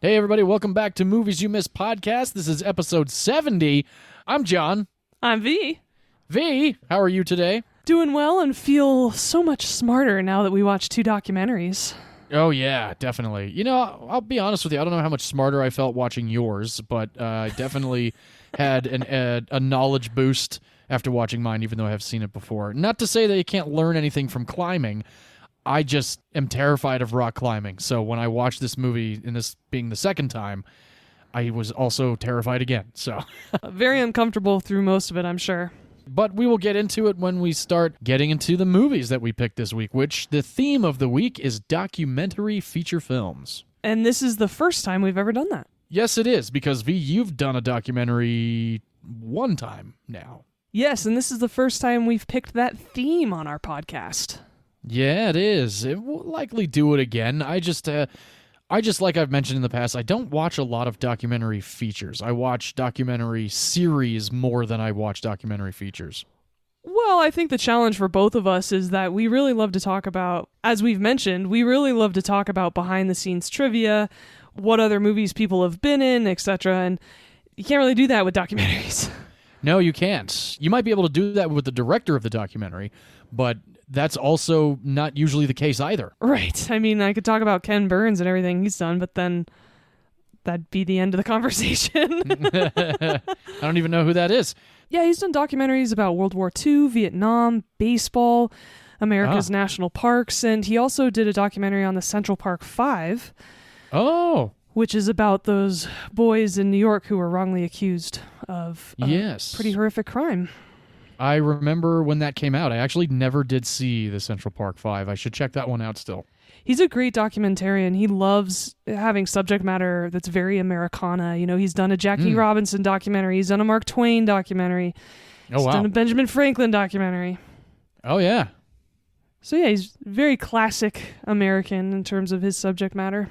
Hey, everybody, welcome back to Movies You Missed podcast. This is episode 70. I'm John. I'm Vee. Vee, how are you today? Doing well and feel so much smarter now that we watched 2 documentaries. Oh, yeah, definitely. You know, I'll be honest with you. I don't know how much smarter I felt watching yours, but I definitely had a knowledge boost after watching mine, even though I have seen it before. Not to say that you can't learn anything from climbing. I just am terrified of rock climbing. So when I watched this movie, and this being the second time, I was also terrified again. So Very uncomfortable through most of it, I'm sure. But we will get into it when we start getting into the movies that we picked this week, which the theme of the week is documentary feature films. And this is the first time we've ever done that. Yes, it is, because V, you've done a documentary one time now. Yes, and this is the first time we've picked that theme on our podcast. Yeah, it is. It will likely do it again. I just like I've mentioned in the past, I don't watch a lot of documentary features. I watch documentary series more than I watch documentary features. Well, I think the challenge for both of us is that we really love to talk about, as we've mentioned, we really love to talk about behind-the-scenes trivia, what other movies people have been in, etc., and you can't really do that with documentaries. No, you can't. You might be able to do that with the director of the documentary, but that's also not usually the case either. Right. I mean, I could talk about Ken Burns and everything he's done, but then that'd be the end of the conversation. I don't even know who that is. Yeah, he's done documentaries about World War II, Vietnam, baseball, America's national parks, and he also did a documentary on the Central Park 5. Oh. Which is about those boys in New York who were wrongly accused of a pretty horrific crime. I remember when that came out. I actually never did see the Central Park 5. I should check that one out still. He's a great documentarian. He loves having subject matter that's very Americana. You know, he's done a Jackie Robinson documentary. He's done a Mark Twain documentary. He's done a Benjamin Franklin documentary. Oh, yeah. So, yeah, he's very classic American in terms of his subject matter.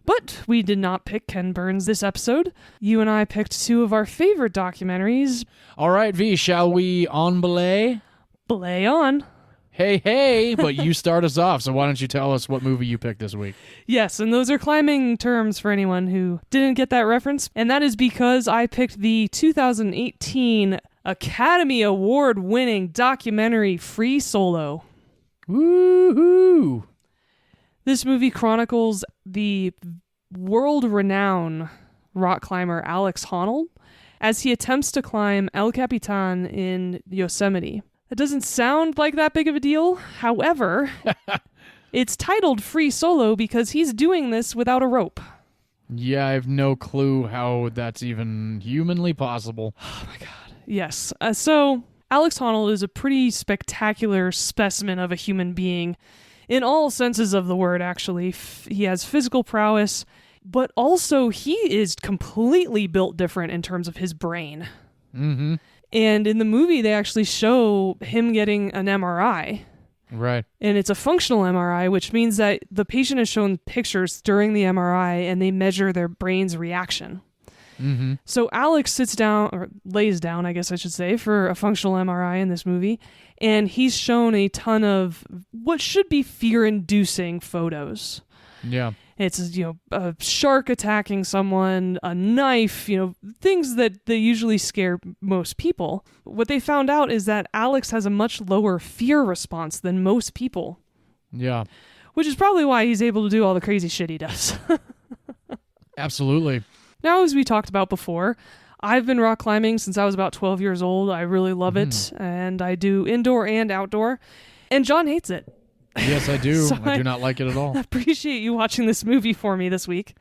But we did not pick Ken Burns this episode. You and I picked 2 of our favorite documentaries. All right, V, shall we on belay? Belay on. Hey, but you start us off, so why don't you tell us what movie you picked this week? Yes, and those are climbing terms for anyone who didn't get that reference, and that is because I picked the 2018 Academy Award-winning documentary Free Solo. Woohoo! This movie chronicles the world-renowned rock climber Alex Honnold as he attempts to climb El Capitan in Yosemite. It doesn't sound like that big of a deal. However, it's titled Free Solo because he's doing this without a rope. Yeah, I have no clue how that's even humanly possible. Oh my god. Yes. So Alex Honnold is a pretty spectacular specimen of a human being in all senses of the word, actually. He has physical prowess, but also he is completely built different in terms of his brain. Mm-hmm. And in the movie, they actually show him getting an MRI. Right. And it's a functional MRI, which means that the patient is shown pictures during the MRI and they measure their brain's reaction. Mm-hmm. So Alex sits down, or lays down, I guess I should say, for a functional MRI in this movie, and he's shown a ton of what should be fear-inducing photos. Yeah. It's, a shark attacking someone, a knife, things that they usually scare most people. What they found out is that Alex has a much lower fear response than most people. Yeah. Which is probably why he's able to do all the crazy shit he does. Absolutely. Now, as we talked about before, I've been rock climbing since I was about 12 years old. I really love it, and I do indoor and outdoor, and John hates it. Yes, I do. So I do not like it at all. I appreciate you watching this movie for me this week.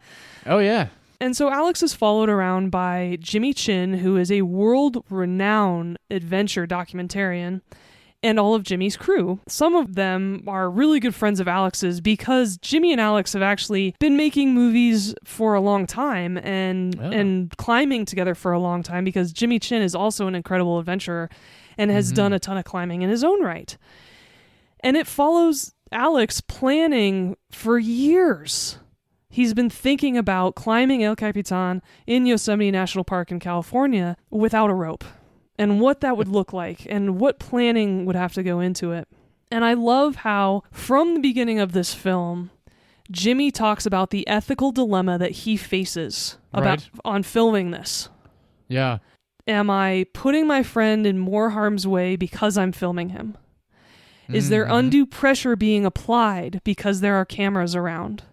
Oh, yeah. And so Alex is followed around by Jimmy Chin, who is a world-renowned adventure documentarian, and all of Jimmy's crew. Some of them are really good friends of Alex's because Jimmy and Alex have actually been making movies for a long time and climbing together for a long time because Jimmy Chin is also an incredible adventurer and has done a ton of climbing in his own right. And it follows Alex planning for years. He's been thinking about climbing El Capitan in Yosemite National Park in California without a rope, and what that would look like, and what planning would have to go into it. And I love how, from the beginning of this film, Jimmy talks about the ethical dilemma that he faces about on filming this. Yeah. Am I putting my friend in more harm's way because I'm filming him? Is there undue pressure being applied because there are cameras around?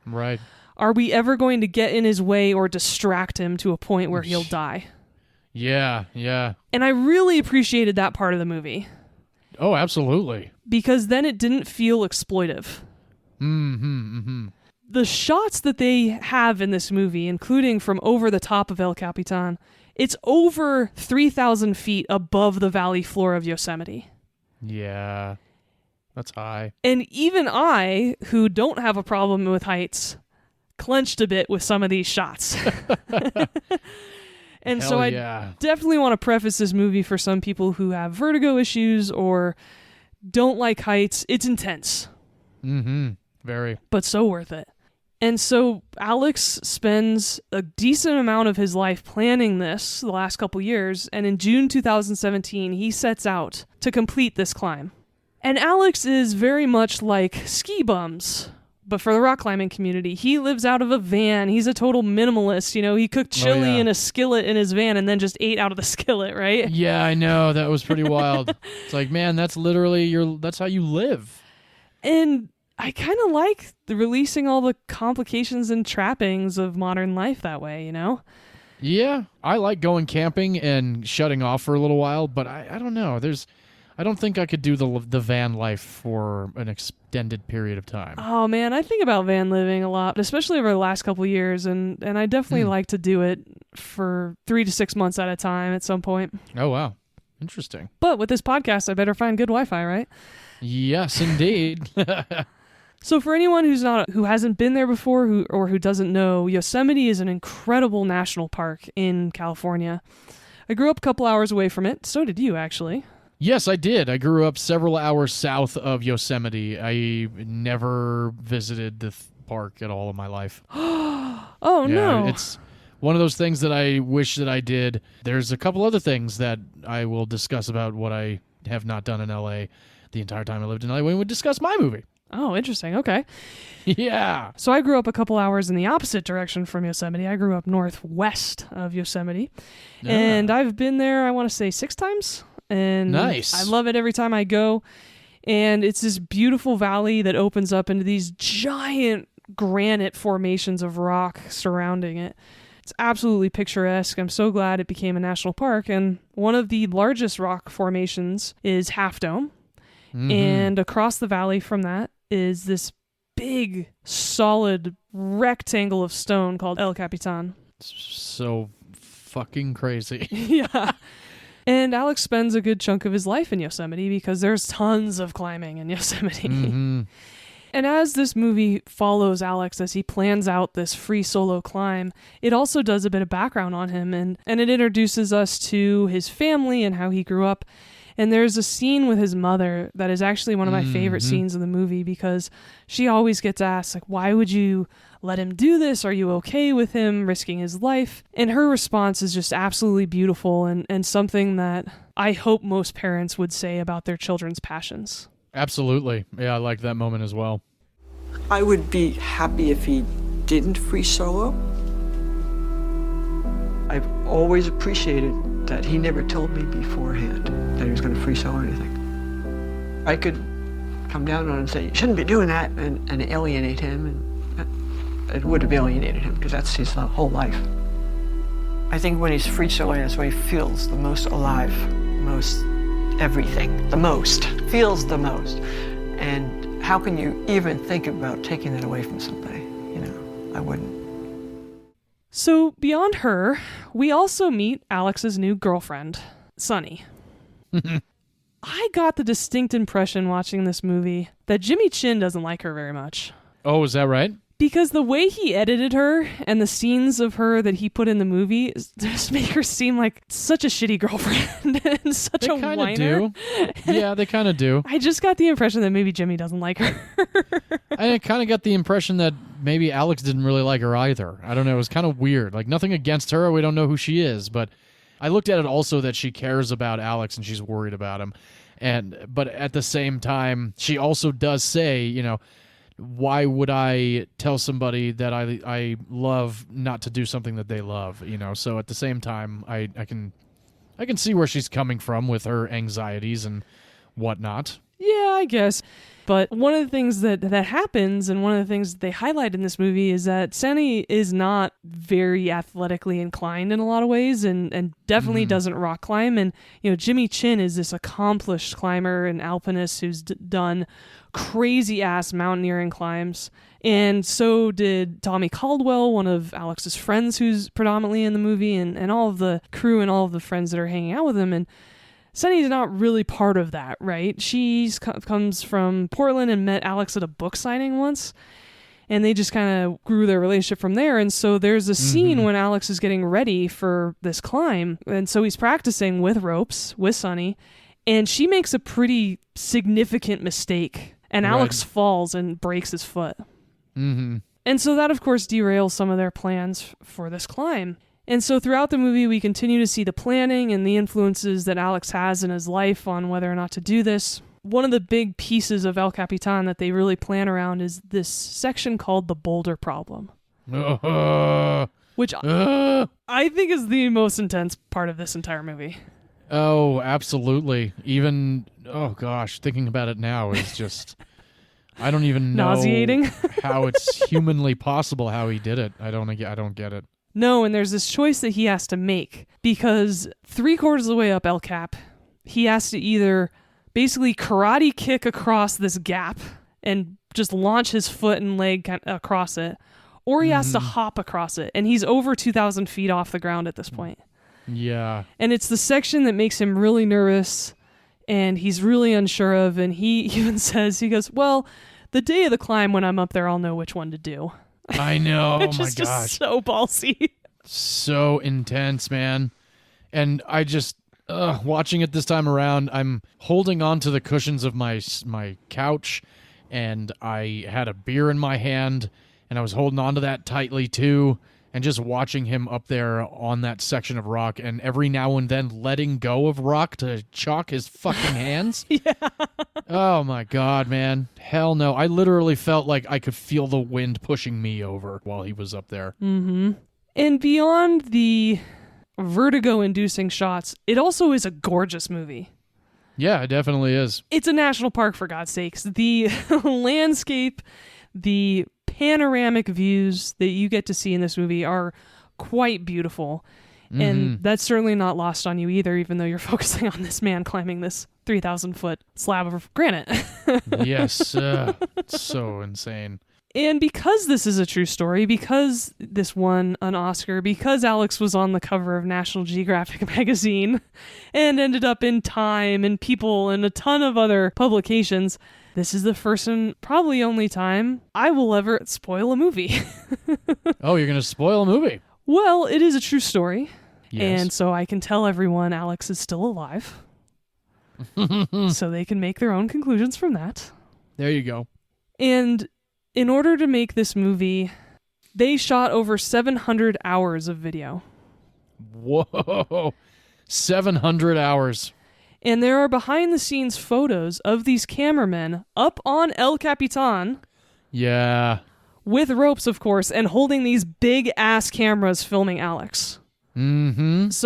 Right. Are we ever going to get in his way or distract him to a point where he'll die? Yeah. And I really appreciated that part of the movie. Oh, absolutely. Because then it didn't feel exploitive. The shots that they have in this movie, including from over the top of El Capitan, it's over 3,000 feet above the valley floor of Yosemite. Yeah. That's high. And even I, who don't have a problem with heights, clenched a bit with some of these shots. And Hell so I yeah. definitely want to preface this movie for some people who have vertigo issues or don't like heights. It's intense. Very. But so worth it. And so Alex spends a decent amount of his life planning this the last couple years, and in June 2017, he sets out to complete this climb. And Alex is very much like ski bums, but for the rock climbing community. He lives out of a van. He's a total minimalist. You know, he cooked chili in a skillet in his van and then just ate out of the skillet, right? Yeah, I know. That was pretty wild. It's like, man, that's literally that's how you live. And I kind of like the releasing all the complications and trappings of modern life that way, you know? Yeah, I like going camping and shutting off for a little while, but I don't know. I don't think I could do the van life for an extended period of time. Oh man, I think about van living a lot, especially over the last couple of years, and I definitely like to do it for 3 to 6 months at a time at some point. Oh wow, interesting. But with this podcast, I better find good Wi-Fi, right? Yes, indeed. So for anyone who hasn't been there before who doesn't know, Yosemite is an incredible national park in California. I grew up a couple hours away from it. So did you, actually. Yes, I did. I grew up several hours south of Yosemite. I never visited the park at all in my life. Oh, yeah, no. It's one of those things that I wish that I did. There's a couple other things that I will discuss about what I have not done in L.A. the entire time I lived in L.A. when we discuss my movie. Oh, interesting. Okay. Yeah. So I grew up a couple hours in the opposite direction from Yosemite. I grew up northwest of Yosemite. Yeah. And I've been there, I want to say 6 times. And nice. I love it every time I go. And it's this beautiful valley that opens up into these giant granite formations of rock surrounding it. It's absolutely picturesque. I'm so glad it became a national park. And one of the largest rock formations is Half Dome. And across the valley from that is this big, solid rectangle of stone called El Capitan. So fucking crazy. Yeah. And Alex spends a good chunk of his life in Yosemite because there's tons of climbing in Yosemite. And as this movie follows Alex as he plans out this free solo climb, it also does a bit of background on him, and it introduces us to his family and how he grew up. And there's a scene with his mother that is actually one of my favorite scenes in the movie because she always gets asked, like, why would you let him do this? Are you okay with him risking his life? And her response is just absolutely beautiful and something that I hope most parents would say about their children's passions. Absolutely. Yeah, I like that moment as well. I would be happy if he didn't free solo. I've always appreciated that he never told me beforehand that he was going to free solo anything. I could come down on him and say, you shouldn't be doing that, and alienate him, and it would have alienated him, because that's his whole life. I think when he's free soloing, that's when he feels the most alive, most everything, the most, feels the most. And how can you even think about taking that away from somebody? You know, I wouldn't. So beyond her, we also meet Alex's new girlfriend, Sunny. I got the distinct impression watching this movie that Jimmy Chin doesn't like her very much. Oh, is that right? Because the way he edited her and the scenes of her that he put in the movie just make her seem like such a shitty girlfriend and such a whiner. Do. Yeah, they kind of do. I just got the impression that maybe Jimmy doesn't like her. I kind of got the impression that maybe Alex didn't really like her either. I don't know. It was kind of weird. Like, nothing against her. We don't know who she is. But I looked at it also that she cares about Alex and she's worried about him. But at the same time, she also does say, you know, why would I tell somebody that I love not to do something that they love? So at the same time, I can see where she's coming from with her anxieties and whatnot. Yeah, I guess. But one of the things that happens, and one of the things that they highlight in this movie, is that Sunny is not very athletically inclined in a lot of ways, and definitely doesn't rock climb. And Jimmy Chin is this accomplished climber and alpinist who's done crazy ass mountaineering climbs. And so did Tommy Caldwell, one of Alex's friends who's predominantly in the movie, and all of the crew and all of the friends that are hanging out with him. And Sunny's not really part of that, right? She comes from Portland and met Alex at a book signing once, and they just kind of grew their relationship from there. And so there's a scene when Alex is getting ready for this climb, and so he's practicing with ropes with Sunny, and she makes a pretty significant mistake, and Alex falls and breaks his foot. And so that, of course, derails some of their plans for this climb. And so throughout the movie, we continue to see the planning and the influences that Alex has in his life on whether or not to do this. One of the big pieces of El Capitan that they really plan around is this section called the boulder problem, which I think is the most intense part of this entire movie. Oh, absolutely. Even, oh gosh, thinking about it now is just... I don't even know nauseating. how it's humanly possible how he did it. I don't get it. No, and there's this choice that he has to make, because 3/4 of the way up El Cap, he has to either basically karate kick across this gap and just launch his foot and leg across it, or he has to hop across it, and he's over 2,000 feet off the ground at this point. Yeah. And it's the section that makes him really nervous, and he's really unsure of, and he even says, he goes, well, the day of the climb when I'm up there, I'll know which one to do. I know. Which oh my is gosh. just so ballsy. So intense, man. And I just watching it this time around, I'm holding on to the cushions of my couch, and I had a beer in my hand, and I was holding on to that tightly too, and just watching him up there on that section of rock, and every now and then letting go of rock to chalk his fucking hands. Yeah. Oh my God, man. Hell no. I literally felt like I could feel the wind pushing me over while he was up there. And beyond the vertigo-inducing shots, it also is a gorgeous movie. Yeah, it definitely is. It's a national park, for God's sakes. The landscape, the panoramic views that you get to see in this movie are quite beautiful. And that's certainly not lost on you either, even though you're focusing on this man climbing this 3,000-foot slab of granite. Yes. It's so insane. And because this is a true story, because this won an Oscar, because Alex was on the cover of National Geographic magazine and ended up in Time and People and a ton of other publications, this is the first and probably only time I will ever spoil a movie. Oh, you're going to spoil a movie? Well, it is a true story. Yes. And so I can tell everyone Alex is still alive. So they can make their own conclusions from that. There you go. And in order to make this movie, they shot over 700 hours of video. Whoa. 700 hours. And there are behind-the-scenes photos of these cameramen up on El Capitan. Yeah. With ropes, of course, and holding these big-ass cameras filming Alex. So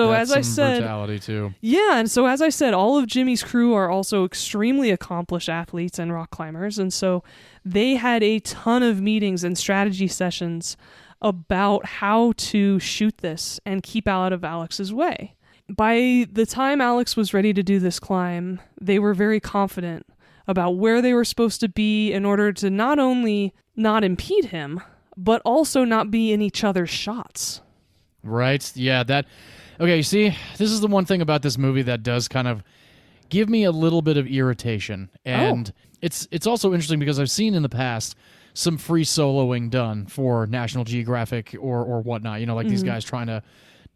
That's as I some said, brutality too. Yeah, and so as I said, all of Jimmy's crew are also extremely accomplished athletes and rock climbers, and so they had a ton of meetings and strategy sessions about how to shoot this and keep out of Alex's way. By the time Alex was ready to do this climb, they were very confident about where they were supposed to be in order to not only not impede him, but also not be in each other's shots. Right? Yeah, okay, see, this is the one thing about this movie that does kind of give me a little bit of irritation. And it's also interesting because I've seen in the past some free soloing done for National Geographic or whatnot, like these guys trying to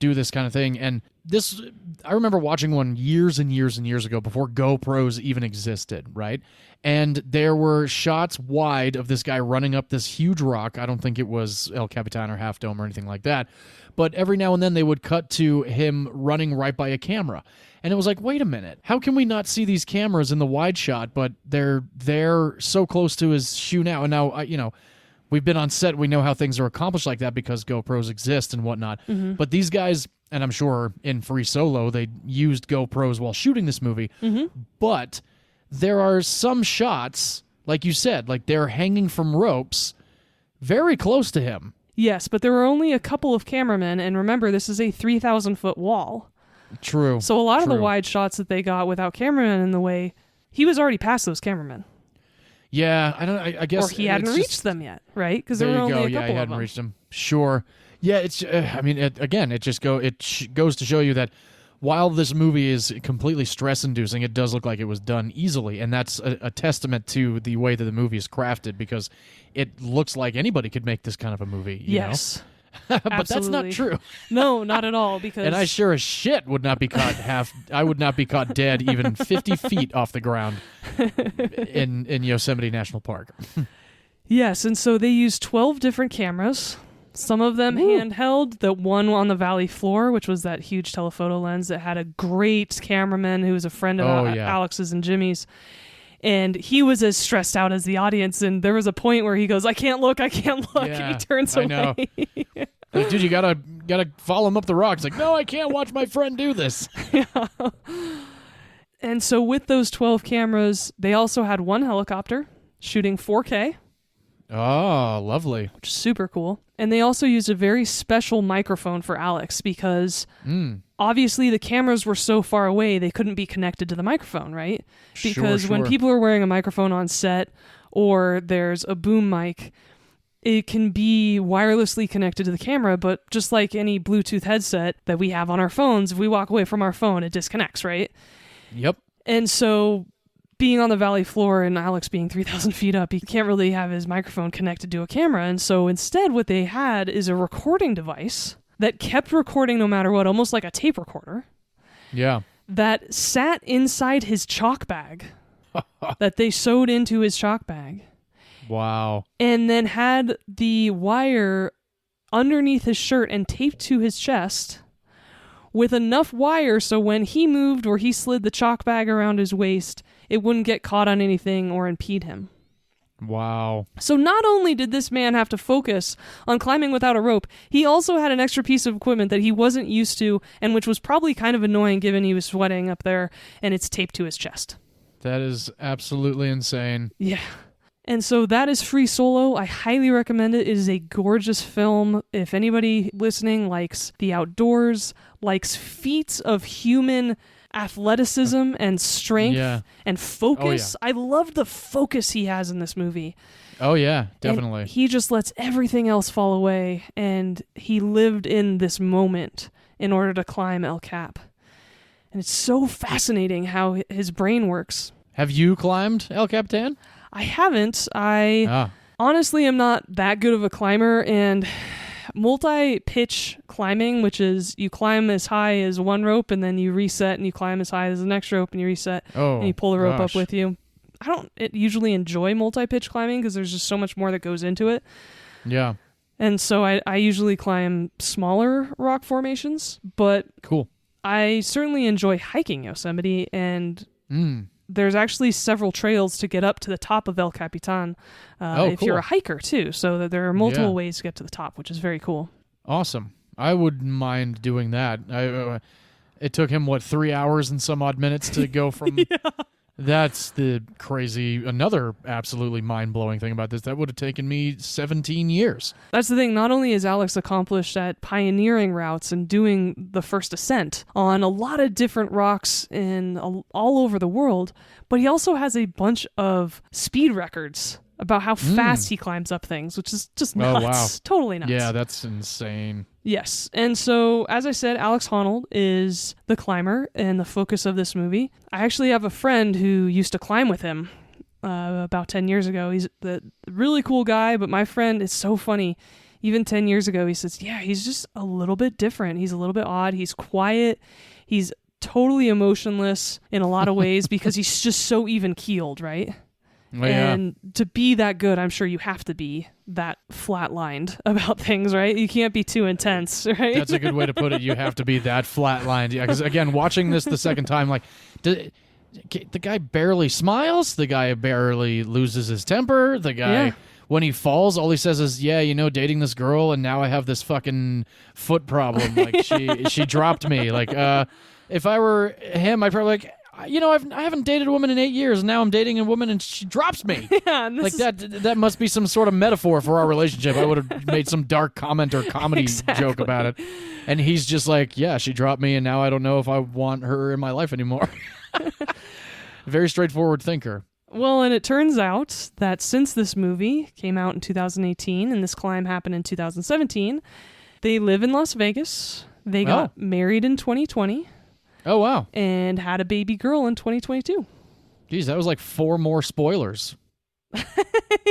do this kind of thing. And this, I remember watching one years and years and years ago before GoPros even existed, right? And there were shots wide of this guy running up this huge rock. I don't think it was El Capitan or Half Dome or anything like that. But every now and then they would cut to him running right by a camera. And it was like, wait a minute, how can we not see these cameras in the wide shot, but they're so close to his shoe now? And now, we've been on set. We know how things are accomplished like that because GoPros exist and whatnot. Mm-hmm. But these guys, and I'm sure in Free Solo, they used GoPros while shooting this movie. Mm-hmm. But there are some shots, like you said, like they're hanging from ropes very close to him. Yes, but there were only a couple of cameramen. And remember, this is a 3,000-foot wall. True. So a lot of the wide shots that they got without cameramen in the way, he was already past those cameramen. Yeah, I guess. Or he hadn't reached them yet, right? Because there were only a couple of them. Yeah, he hadn't reached them. Sure. Yeah, it's. It just goes to show you that while this movie is completely stress-inducing, it does look like it was done easily, and that's a testament to the way that the movie is crafted, because it looks like anybody could make this kind of a movie. You know? But that's not true. No, not at all. Because and I sure as shit would not be caught I would not be caught dead even 50 feet off the ground in Yosemite National Park. Yes, and so they used 12 different cameras. Some of them handheld. The one on the valley floor, which was that huge telephoto lens that had a great cameraman who was a friend of Alex's and Jimmy's. And he was as stressed out as the audience. And there was a point where he goes, I can't look. Yeah, and he turns away. I know. Like, dude, you gotta follow him up the rock. It's like, no, I can't watch my friend do this. Yeah. And so with those 12 cameras, they also had one helicopter shooting 4K. Oh, lovely. Which is super cool. And they also used a very special microphone for Alex because obviously the cameras were so far away they couldn't be connected to the microphone, right? Because when people are wearing a microphone on set or there's a boom mic, it can be wirelessly connected to the camera, but just like any Bluetooth headset that we have on our phones, if we walk away from our phone, it disconnects, right? Yep. And so being on the valley floor and Alex being 3,000 feet up, he can't really have his microphone connected to a camera. And so instead what they had is a recording device that kept recording no matter what, almost like a tape recorder. Yeah. That sat inside his chalk bag that they sewed into his chalk bag. Wow. And then had the wire underneath his shirt and taped to his chest with enough wire so when he moved or he slid the chalk bag around his waist, it wouldn't get caught on anything or impede him. Wow. So not only did this man have to focus on climbing without a rope, he also had an extra piece of equipment that he wasn't used to and which was probably kind of annoying given he was sweating up there and it's taped to his chest. That is absolutely insane. Yeah. And so that is Free Solo. I highly recommend it. It is a gorgeous film. If anybody listening likes the outdoors, likes feats of human athleticism and strength and focus. I love the focus he has in this movie. Oh, yeah, definitely. And he just lets everything else fall away, and he lived in this moment in order to climb El Cap. And it's so fascinating how his brain works. Have you climbed El Capitan? I haven't. I honestly am not that good of a climber, and multi-pitch climbing, which is you climb as high as one rope and then you reset and you climb as high as the next rope and you reset and you pull the rope up with you. I don't usually enjoy multi-pitch climbing because there's just so much more that goes into it. Yeah. And so I usually climb smaller rock formations, but cool. I certainly enjoy hiking Yosemite, and there's actually several trails to get up to the top of El Capitan if you're a hiker too. So that there are multiple ways to get to the top, which is very cool. Awesome. I wouldn't mind doing that. It took him, 3 hours and some odd minutes to go from... That's the crazy, another absolutely mind-blowing thing about this. That would have taken me 17 years. That's the thing. Not only is Alex accomplished at pioneering routes and doing the first ascent on a lot of different rocks in all over the world, but he also has a bunch of speed records about how fast he climbs up things, which is just nuts. Oh, wow. Totally nuts. Yeah, that's insane. Yes. And so, as I said, Alex Honnold is the climber and the focus of this movie. I actually have a friend who used to climb with him about 10 years ago. He's the really cool guy, but my friend is so funny. even 10 years ago, he says, yeah, he's just a little bit different. He's a little bit odd. He's quiet. He's totally emotionless in a lot of ways because he's just so even keeled, right? Well, yeah. And to be that good, I'm sure you have to be that flatlined about things, right? You can't be too intense, right? That's a good way to put it. You have to be that flatlined. Yeah, because again, watching this the second time, like, the guy barely smiles. The guy barely loses his temper. The guy, when he falls, all he says is, yeah, dating this girl, and now I have this fucking foot problem. Like, she dropped me. Like, if I were him, I'd probably like, I haven't dated a woman in 8 years, and now I'm dating a woman, and she drops me. Yeah, and like that must be some sort of metaphor for our relationship. I would have made some dark comment or comedy joke about it. And he's just like, yeah, she dropped me, and now I don't know if I want her in my life anymore. Very straightforward thinker. Well, and it turns out that since this movie came out in 2018 and this climb happened in 2017, they live in Las Vegas. They got married in 2020. Oh, wow. And had a baby girl in 2022. Geez, that was like 4 more spoilers.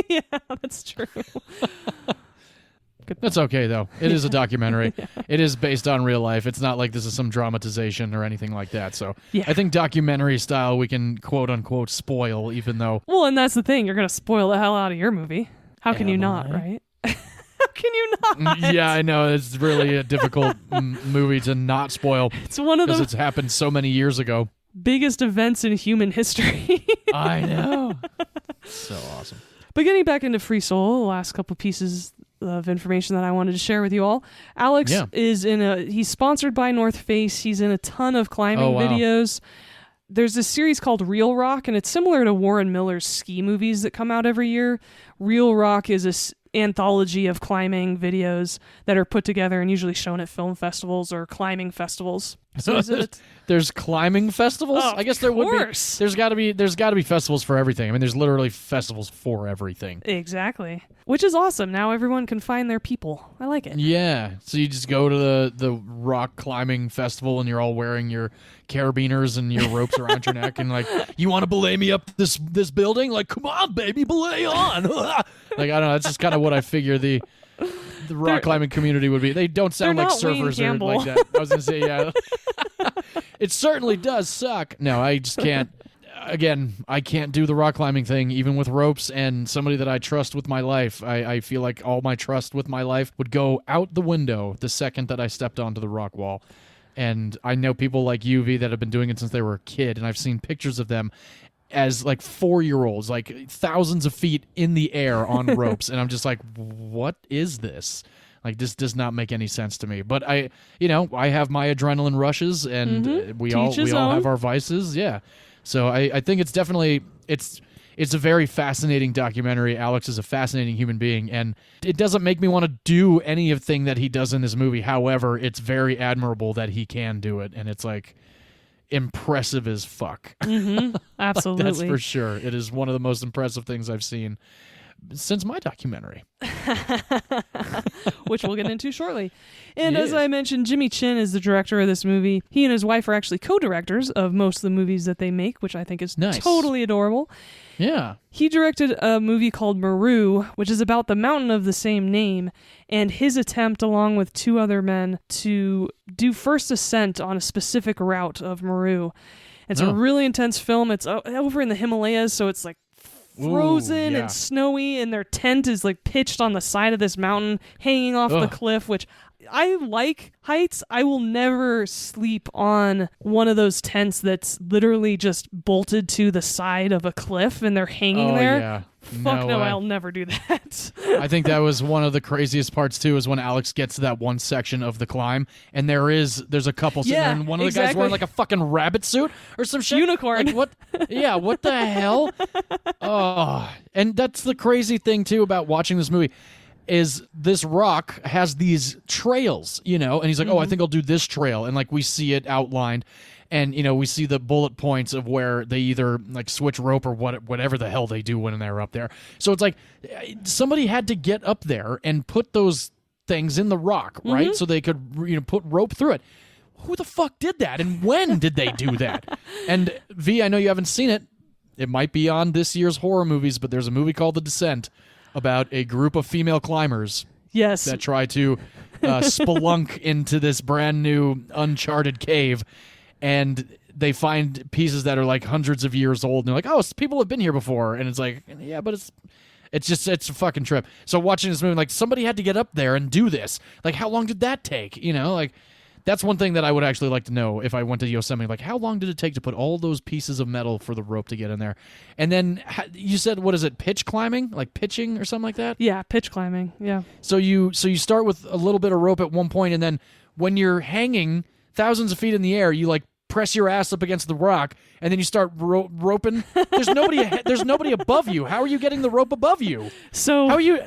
Yeah, that's true. That's okay, though. It is a documentary. Yeah. It is based on real life. It's not like this is some dramatization or anything like that. So I think documentary style we can quote-unquote spoil, even though... Well, and that's the thing. You're going to spoil the hell out of your movie. How can you not, right? How can you not? Yeah, I know. It's really a difficult movie to not spoil. It's one of the... Because it's happened so many years ago. Biggest events in human history. I know. So awesome. But getting back into Free Soul, the last couple pieces of information that I wanted to share with you all. Alex is he's sponsored by North Face. He's in a ton of climbing videos. There's this series called Real Rock, and it's similar to Warren Miller's ski movies that come out every year. Real Rock is a anthology of climbing videos that are put together and usually shown at film festivals or climbing festivals. So there's climbing festivals? Oh, I guess there would be. There's got to be festivals for everything. I mean, there's literally festivals for everything. Exactly. Which is awesome. Now everyone can find their people. I like it. Yeah. So you just go to the rock climbing festival and you're all wearing your carabiners and your ropes around your neck and like, you want to belay me up this building? Like, come on, baby, belay on. Like, I don't know. That's just kind of what I figure the rock climbing community would be. They don't sound like surfers or like that. I was going to say, yeah. It certainly does suck. No, I just can't. Again, I can't do the rock climbing thing, even with ropes and somebody that I trust with my life. I feel like all my trust with my life would go out the window the second that I stepped onto the rock wall. And I know people like you, Vee, that have been doing it since they were a kid, and I've seen pictures of them as like 4-year-olds, like thousands of feet in the air on ropes. And I'm just like, what is this? Like, this does not make any sense to me. But I have my adrenaline rushes, and we all have our vices. Yeah. So I think it's definitely, it's a very fascinating documentary. Alex is a fascinating human being, and it doesn't make me want to do anything that he does in this movie. However, it's very admirable that he can do it, and it's like impressive as fuck. Absolutely. That's for sure. It is one of the most impressive things I've seen since my documentary. Which we'll get into shortly. And as I mentioned, Jimmy Chin is the director of this movie. He and his wife are actually co-directors of most of the movies that they make, which I think is totally adorable. Yeah. He directed a movie called Meru, which is about the mountain of the same name, and his attempt, along with 2 other men, to do first ascent on a specific route of Meru. It's a really intense film. It's over in the Himalayas, so it's like frozen and snowy, and their tent is like pitched on the side of this mountain hanging off the cliff, which I like heights. I will never sleep on one of those tents that's literally just bolted to the side of a cliff and they're hanging there. Yeah. Fuck no, I'll never do that. I think that was one of the craziest parts too, is when Alex gets to that one section of the climb and there's a couple sitting there, and one of the guys wearing like a fucking rabbit suit or some shit. Unicorn. Like, what? Yeah, what the hell? Oh, and that's the crazy thing too about watching this movie. Is this rock has these trails, and he's like, oh, I think I'll do this trail. And like we see it outlined, and we see the bullet points of where they either like switch rope or whatever the hell they do when they're up there. So it's like somebody had to get up there and put those things in the rock, right? So they could put rope through it. Who the fuck did that? And when did they do that? And Vee, I know you haven't seen it. It might be on this year's horror movies, but there's a movie called The Descent about a group of female climbers Yes. that try to spelunk into this brand new uncharted cave, and they find pieces that are like hundreds of years old, and they're like, oh, people have been here before, and it's like, yeah, but it's a fucking trip. So watching this movie, like, somebody had to get up there and do this. Like, how long did that take? You know, like, that's one thing that I would actually like to know if I went to Yosemite. Like, how long did it take to put all those pieces of metal for the rope to get in there? And then you said, what is it, pitch climbing? Like pitching or something like that? Yeah, pitch climbing. Yeah. So you start with a little bit of rope at one point, and then when you're hanging thousands of feet in the air, you like press your ass up against the rock, and then you start roping. There's nobody above you. How are you getting the rope above you? So how are you?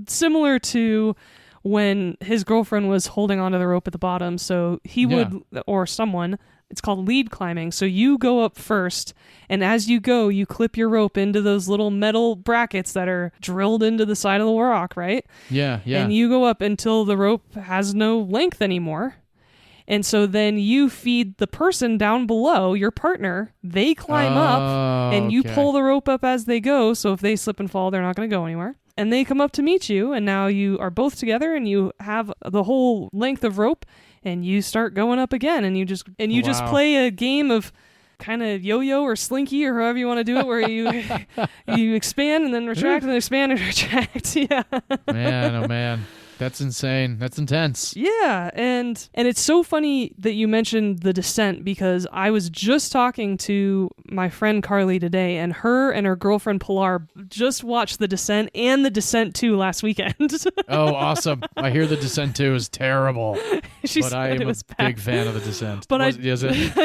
Similar to when his girlfriend was holding onto the rope at the bottom, so he would, or someone, it's called lead climbing. So you go up first, and as you go, you clip your rope into those little metal brackets that are drilled into the side of the rock, right? Yeah. And you go up until the rope has no length anymore. And so then you feed the person down below, your partner, they climb up, and you pull the rope up as they go, so if they slip and fall, they're not going to go anywhere. And they come up to meet you, and now you are both together, and you have the whole length of rope, and you start going up again, and you just play a game of kind of yo-yo or slinky or however you want to do it, where you expand and then retract and then expand and retract. Yeah. Man, oh man. That's insane. That's intense. Yeah, and it's so funny that you mentioned The Descent, because I was just talking to my friend Carly today, and her girlfriend Pilar just watched The Descent and The Descent 2 last weekend. Oh, awesome. I hear The Descent 2 is terrible. She but said I am it was a bad. big fan of The Descent. But is it?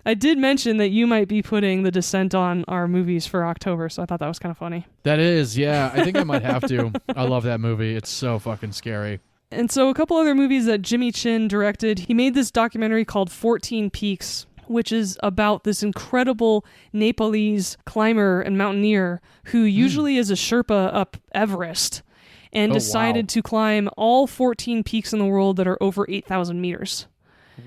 I did mention that you might be putting The Descent on our movies for October, so I thought that was kind of funny. That is, yeah. I think I might have to. I love that movie. It's so fucking scary. And so a couple other movies that Jimmy Chin directed. He made this documentary called 14 Peaks, which is about this incredible Nepalese climber and mountaineer who usually is a Sherpa up Everest, and decided to climb all 14 peaks in the world that are over 8,000 meters.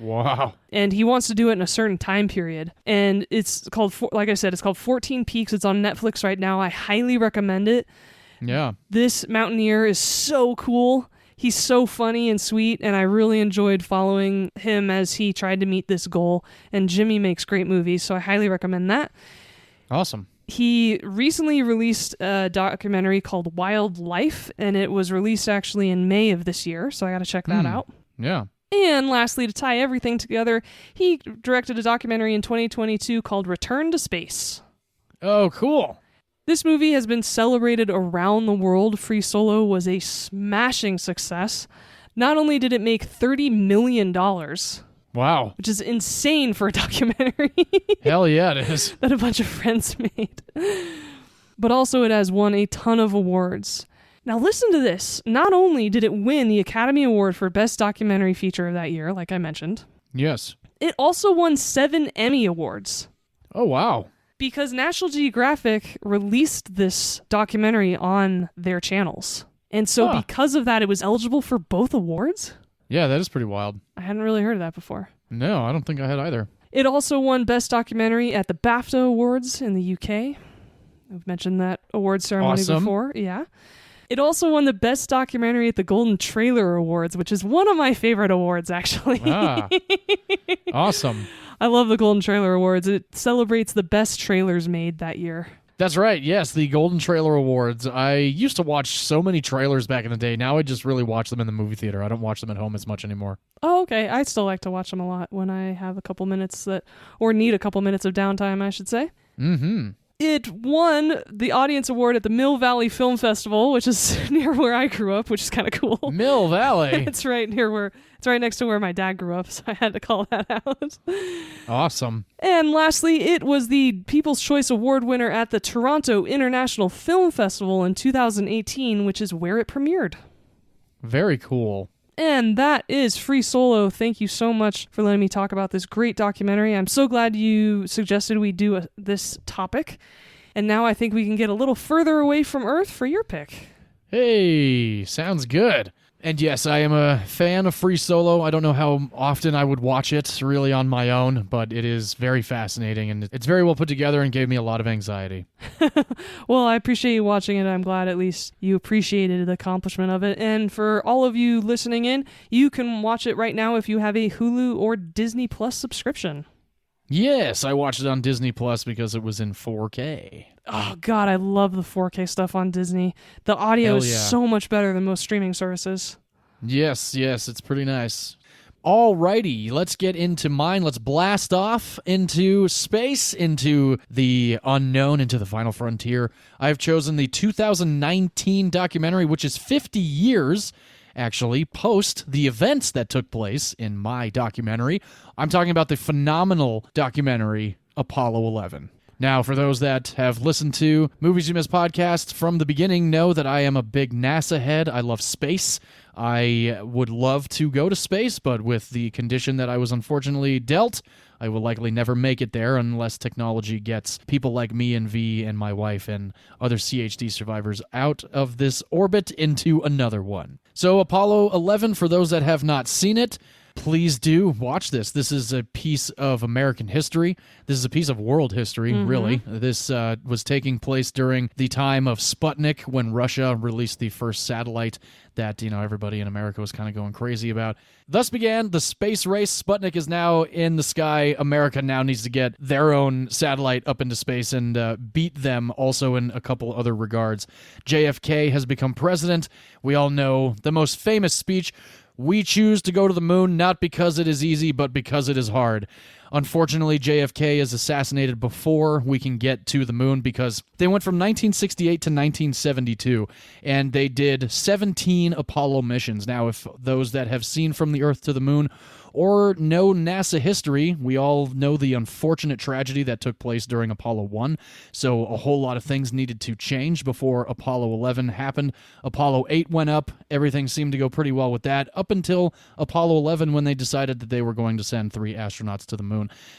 Wow. And he wants to do it in a certain time period. And it's called, like I said, it's called 14 Peaks. It's on Netflix right now. I highly recommend it. Yeah. This mountaineer is so cool. He's so funny and sweet, and I really enjoyed following him as he tried to meet this goal. And Jimmy makes great movies, so I highly recommend that. Awesome. He recently released a documentary called Wildlife, and it was released actually in May of this year, so I got to check that out. Yeah. And lastly, to tie everything together, he directed a documentary in 2022 called Return to Space. Oh, cool. This movie has been celebrated around the world. Free Solo was a smashing success. Not only did it make $30 million, wow, which is insane for a documentary. Hell yeah, it is. That a bunch of friends made. But also it has won a ton of awards. Now listen to this. Not only did it win the Academy Award for Best Documentary Feature of that year, like I mentioned. Yes. It also won 7 Emmy Awards. Oh, wow. Because National Geographic released this documentary on their channels. And so because of that, it was eligible for both awards? Yeah, that is pretty wild. I hadn't really heard of that before. No, I don't think I had either. It also won Best Documentary at the BAFTA Awards in the UK. I've mentioned that award ceremony before. Yeah. It also won the Best Documentary at the Golden Trailer Awards, which is one of my favorite awards, actually. Awesome. I love the Golden Trailer Awards. It celebrates the best trailers made that year. That's right. Yes, the Golden Trailer Awards. I used to watch so many trailers back in the day. Now I just really watch them in the movie theater. I don't watch them at home as much anymore. Oh, okay. I still like to watch them a lot when I have a couple minutes or need a couple minutes of downtime, I should say. Mm-hmm. It won the Audience Award at the Mill Valley Film Festival, which is near where I grew up, which is kind of cool. Mill Valley? It's right next to where my dad grew up, so I had to call that out. Awesome. And lastly, it was the People's Choice Award winner at the Toronto International Film Festival in 2018, which is where it premiered. Very cool. And that is Free Solo. Thank you so much for letting me talk about this great documentary. I'm so glad you suggested we do this topic. And now I think we can get a little further away from Earth for your pick. Hey, sounds good. And yes, I am a fan of Free Solo. I don't know how often I would watch it really on my own, but it is very fascinating, and it's very well put together and gave me a lot of anxiety. Well, I appreciate you watching it. I'm glad at least you appreciated the accomplishment of it. And for all of you listening in, you can watch it right now if you have a Hulu or Disney Plus subscription. Yes, I watched it on Disney Plus because it was in 4K. Oh, God, I love the 4K stuff on Disney. The audio Hell is yeah. so much better than most streaming services. Yes, it's pretty nice. Alrighty, let's get into mine. Let's blast off into space, into the unknown, into the final frontier. I've chosen the 2019 documentary, which is 50 years, actually, post the events that took place in my documentary. I'm talking about the phenomenal documentary Apollo 11. Now, for those that have listened to Movies You Miss podcast from the beginning, know that I am a big NASA head. I love space. I would love to go to space, but with the condition that I was unfortunately dealt, I will likely never make it there unless technology gets people like me and Vee and my wife and other CHD survivors out of this orbit into another one. So Apollo 11, for those that have not seen it, please do watch this. This is a piece of American history. This is a piece of world history, really. This was taking place during the time of Sputnik, when Russia released the first satellite that, everybody in America was kind of going crazy about. Thus began the space race. Sputnik is now in the sky. America now needs to get their own satellite up into space and beat them also in a couple other regards. JFK has become president. We all know the most famous speech: "We choose to go to the moon not because it is easy, but because it is hard." Unfortunately, JFK is assassinated before we can get to the moon because they went from 1968 to 1972, and they did 17 Apollo missions. Now, if those that have seen From the Earth to the Moon or know NASA history, we all know the unfortunate tragedy that took place during Apollo 1, so a whole lot of things needed to change before Apollo 11 happened. Apollo 8 went up. Everything seemed to go pretty well with that, up until Apollo 11 when they decided that they were going to send 3 astronauts to the moon.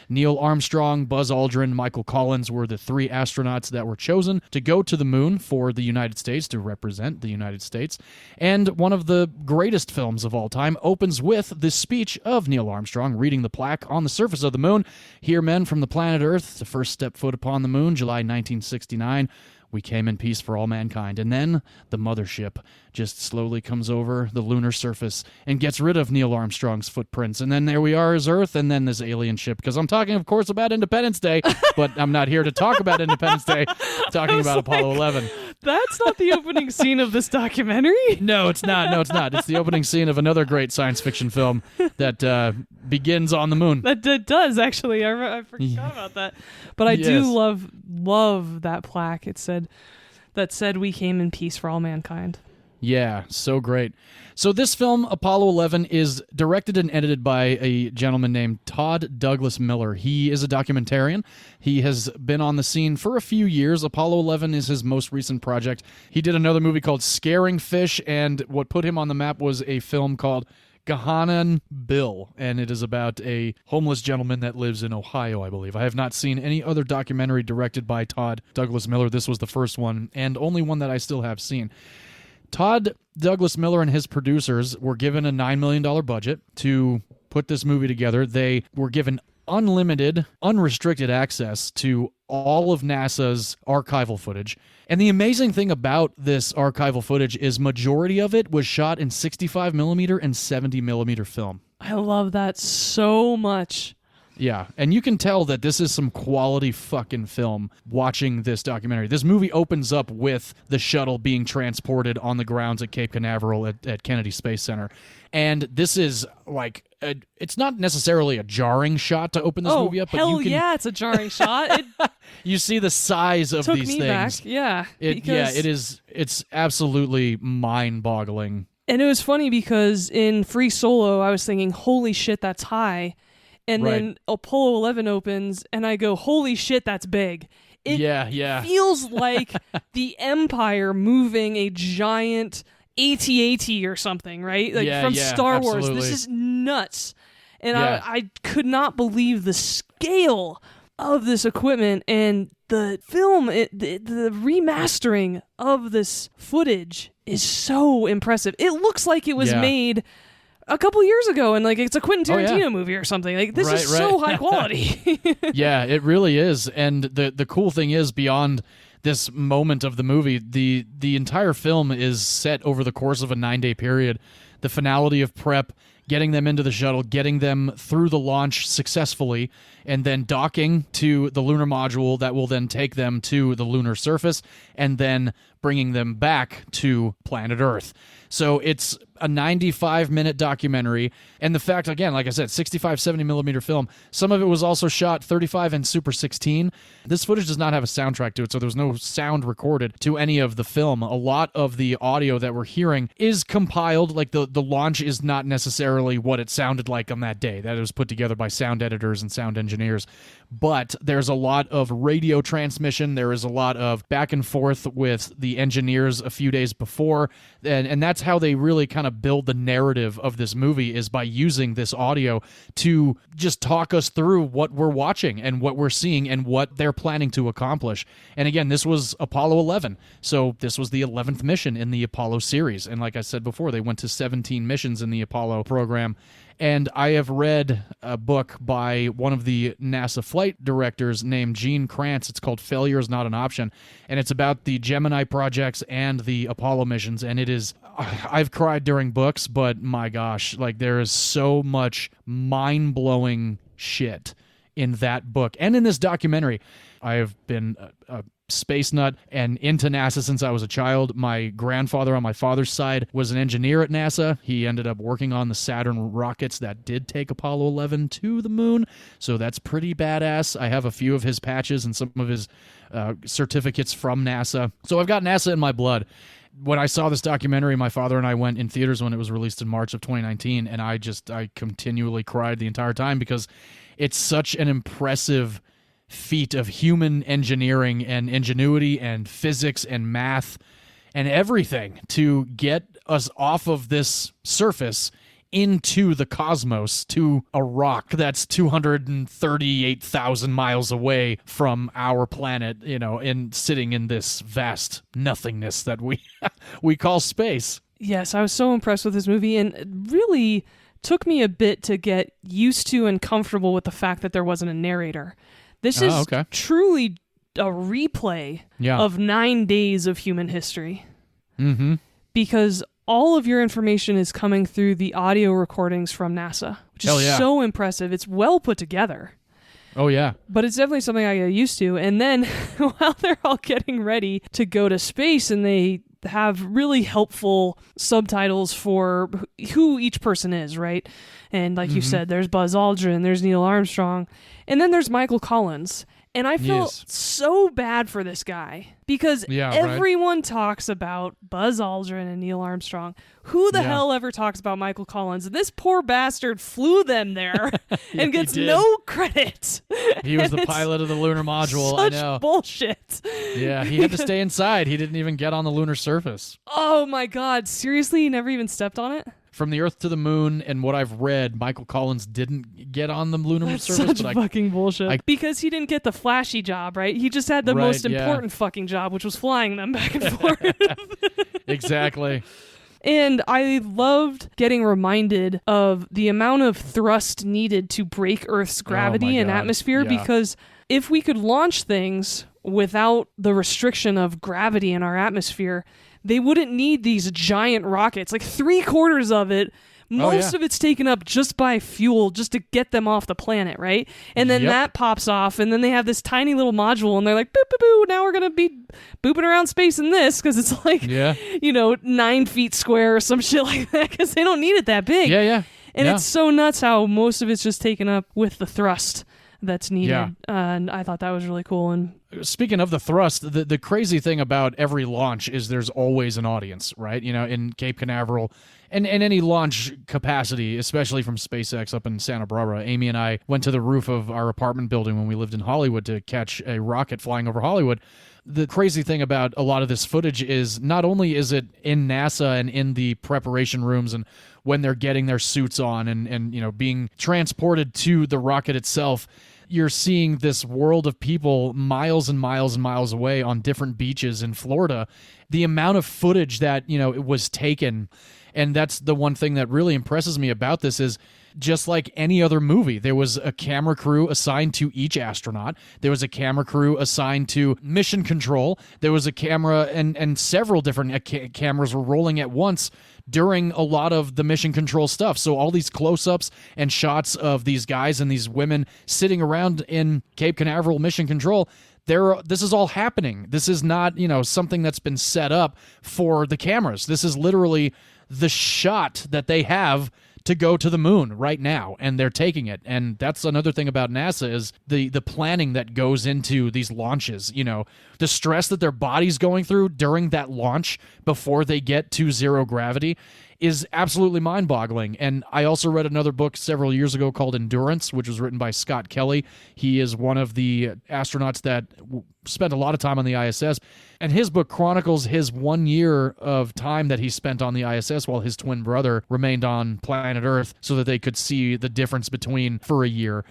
Neil Armstrong, Buzz Aldrin, Michael Collins were the 3 astronauts that were chosen to go to the moon for the United States, to represent the United States. And one of the greatest films of all time opens with the speech of Neil Armstrong reading the plaque on the surface of the moon. "Here, men from the planet Earth, the first step foot upon the moon, July 1969. We came in peace for all mankind." And then the mothership just slowly comes over the lunar surface and gets rid of Neil Armstrong's footprints. And then there we are as Earth, and then this alien ship. Because I'm talking, of course, about Independence Day, but I'm not here to talk about Independence Day. I'm talking about Apollo 11. That's not the opening scene of this documentary. No, it's not. It's the opening scene of another great science fiction film that begins on the moon. That does, actually. I forgot about that. But I do love that plaque. It said, "We came in peace for all mankind." Yeah, so great. So this film, Apollo 11, is directed and edited by a gentleman named Todd Douglas Miller. He is a documentarian. He has been on the scene for a few years. Apollo 11 is his most recent project. He did another movie called Scaring Fish, and what put him on the map was a film called Gahanan Bill, and it is about a homeless gentleman that lives in Ohio, I believe. I have not seen any other documentary directed by Todd Douglas Miller. This was the first one, and only one that I still have seen. Todd Douglas Miller and his producers were given a $9 million budget to put this movie together. They were given unlimited, unrestricted access to all of NASA's archival footage. And the amazing thing about this archival footage is majority of it was shot in 65 millimeter and 70 millimeter film. I love that so much. Yeah, and you can tell that this is some quality fucking film watching this documentary. This movie opens up with the shuttle being transported on the grounds at Cape Canaveral at Kennedy Space Center. And this is like, it's not necessarily a jarring shot to open this movie up. But hell you can, yeah, it's a jarring shot. You see the size of these me things. Back. Yeah. It's absolutely mind-boggling. And it was funny because in Free Solo, I was thinking, holy shit, that's high. And then Apollo 11 opens, and I go, holy shit, that's big. It feels like the Empire moving a giant AT-AT or something, right? Like from Star Wars. Absolutely. This is nuts. And I could not believe the scale of this equipment, and the film, the remastering of this footage is so impressive. It looks like it was made a couple years ago, and like it's a Quentin Tarantino movie or something. Like this is so high quality. Yeah, it really is. And the cool thing is, beyond this moment of the movie, the entire film is set over the course of a 9-day period. The finality of prep, getting them into the shuttle, getting them through the launch successfully, and then docking to the lunar module that will then take them to the lunar surface, and then bringing them back to planet Earth. So it's a 95-minute documentary, and the fact, again, like I said, 65, 70-millimeter film. Some of it was also shot 35 and Super 16. This footage does not have a soundtrack to it, so there was no sound recorded to any of the film. A lot of the audio that we're hearing is compiled, like the launch is not necessarily what it sounded like on that day. That was put together by sound editors and sound engineers. But there's a lot of radio transmission. There is a lot of back and forth with the engineers a few days before, and that's how they really kind of build the narrative of this movie, is by using this audio to just talk us through what we're watching and what we're seeing and what they're planning to accomplish. And again, this was Apollo 11, so this was the 11th mission in the Apollo series. And like I said before, they went to 17 missions in the Apollo program. And I have read a book by one of the NASA flight directors named Gene Kranz. It's called Failure is Not an Option. And it's about the Gemini projects and the Apollo missions. And it is, I've cried during books, but my gosh, like there is so much mind-blowing shit in that book and in this documentary. I have been a space nut and into NASA since I was a child. My grandfather on my father's side was an engineer at NASA. He ended up working on the Saturn rockets that did take Apollo 11 to the moon, so that's pretty badass. I have a few of his patches and some of his certificates from NASA, so I've got NASA in my blood. When I saw this documentary, my father and I went in theaters when it was released in March of 2019, and I continually cried the entire time because it's such an impressive feat of human engineering and ingenuity and physics and math and everything to get us off of this surface into the cosmos, to a rock that's 238,000 miles away from our planet, and sitting in this vast nothingness that we call space. Yes, I was so impressed with this movie, and it really took me a bit to get used to and comfortable with the fact that there wasn't a narrator. This is truly a replay of 9 days of human history. Mm-hmm. Because all of your information is coming through the audio recordings from NASA, which is so impressive. It's well put together. Oh, yeah. But it's definitely something I get used to. And then while they're all getting ready to go to space, and they have really helpful subtitles for who each person is, right? And like you said, there's Buzz Aldrin, there's Neil Armstrong, and then there's Michael Collins. And I felt so bad for this guy because everyone talks about Buzz Aldrin and Neil Armstrong. Who the hell ever talks about Michael Collins? And this poor bastard flew them there and gets no credit. He was the pilot of the lunar module. Such I know. Bullshit. Yeah, he had to stay inside. He didn't even get on the lunar surface. Oh my God. Seriously? He never even stepped on it? From the Earth to the Moon, and what I've read, Michael Collins didn't get on the lunar surface. Such fucking bullshit. Because he didn't get the flashy job, right? He just had the most important fucking job, which was flying them back and forth. Exactly. And I loved getting reminded of the amount of thrust needed to break Earth's gravity and atmosphere, because if we could launch things without the restriction of gravity in our atmosphere, they wouldn't need these giant rockets. Like 3/4 of it, most of it's taken up just by fuel, just to get them off the planet, right? And then that pops off, and then they have this tiny little module, and they're like, boop, boop, boop, now we're going to be booping around space in this, because it's like, 9 feet square or some shit like that, because they don't need it that big. And it's so nuts how most of it's just taken up with the thrust that's needed. And I thought that was really cool. And speaking of the thrust, the crazy thing about every launch is there's always an audience, right? In Cape Canaveral and any launch capacity, especially from SpaceX up in Santa Barbara. Amy and I went to the roof of our apartment building when we lived in Hollywood to catch a rocket flying over Hollywood. The crazy thing about a lot of this footage is not only is it in NASA and in the preparation rooms and when they're getting their suits on and being transported to the rocket itself, you're seeing this world of people miles and miles and miles away on different beaches in Florida. The amount of footage that, it was taken, and that's the one thing that really impresses me about this is, just like any other movie, there was a camera crew assigned to each astronaut. There was a camera crew assigned to mission control. There was a camera, and several different cameras were rolling at once during a lot of the mission control stuff. So all these close-ups and shots of these guys and these women sitting around in Cape Canaveral mission control, this is all happening. This is not, something that's been set up for the cameras. This is literally the shot that they have to go to the moon right now, and they're taking it. And that's another thing about NASA is the planning that goes into these launches. The stress that their body's going through during that launch before they get to zero gravity is absolutely mind-boggling. And I also read another book several years ago called Endurance, which was written by Scott Kelly. He is one of the astronauts that spent a lot of time on the ISS, and his book chronicles his 1 year of time that he spent on the ISS while his twin brother remained on planet Earth so that they could see the difference between for a year.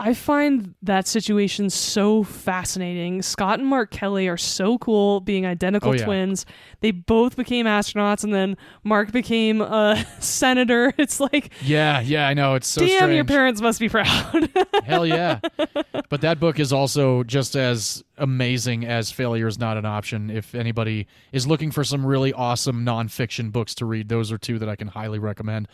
I find that situation so fascinating. Scott and Mark Kelly are so cool, being identical twins. They both became astronauts, and then Mark became a senator. It's like... Yeah, I know. It's so damn, strange. your parents must be proud. Hell yeah. But that book is also just as amazing as Failure is Not an Option. If anybody is looking for some really awesome nonfiction books to read, those are two that I can highly recommend.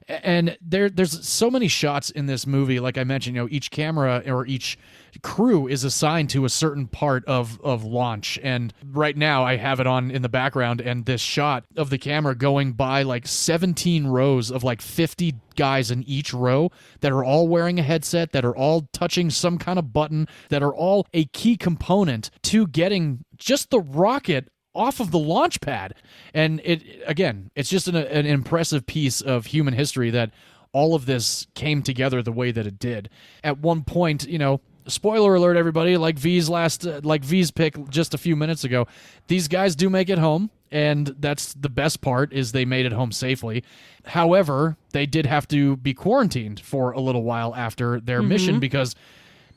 And there's so many shots in this movie. Like I mentioned, each camera or each crew is assigned to a certain part of launch. And right now I have it on in the background, and this shot of the camera going by like 17 rows of like 50 guys in each row that are all wearing a headset, that are all touching some kind of button, that are all a key component to getting just the rocket off of the launch pad. And it's just an impressive piece of human history that all of this came together the way that it did. At one point, spoiler alert, everybody, like V's pick just a few minutes ago, these guys do make it home, and that's the best part, is they made it home safely. However, they did have to be quarantined for a little while after their mission, because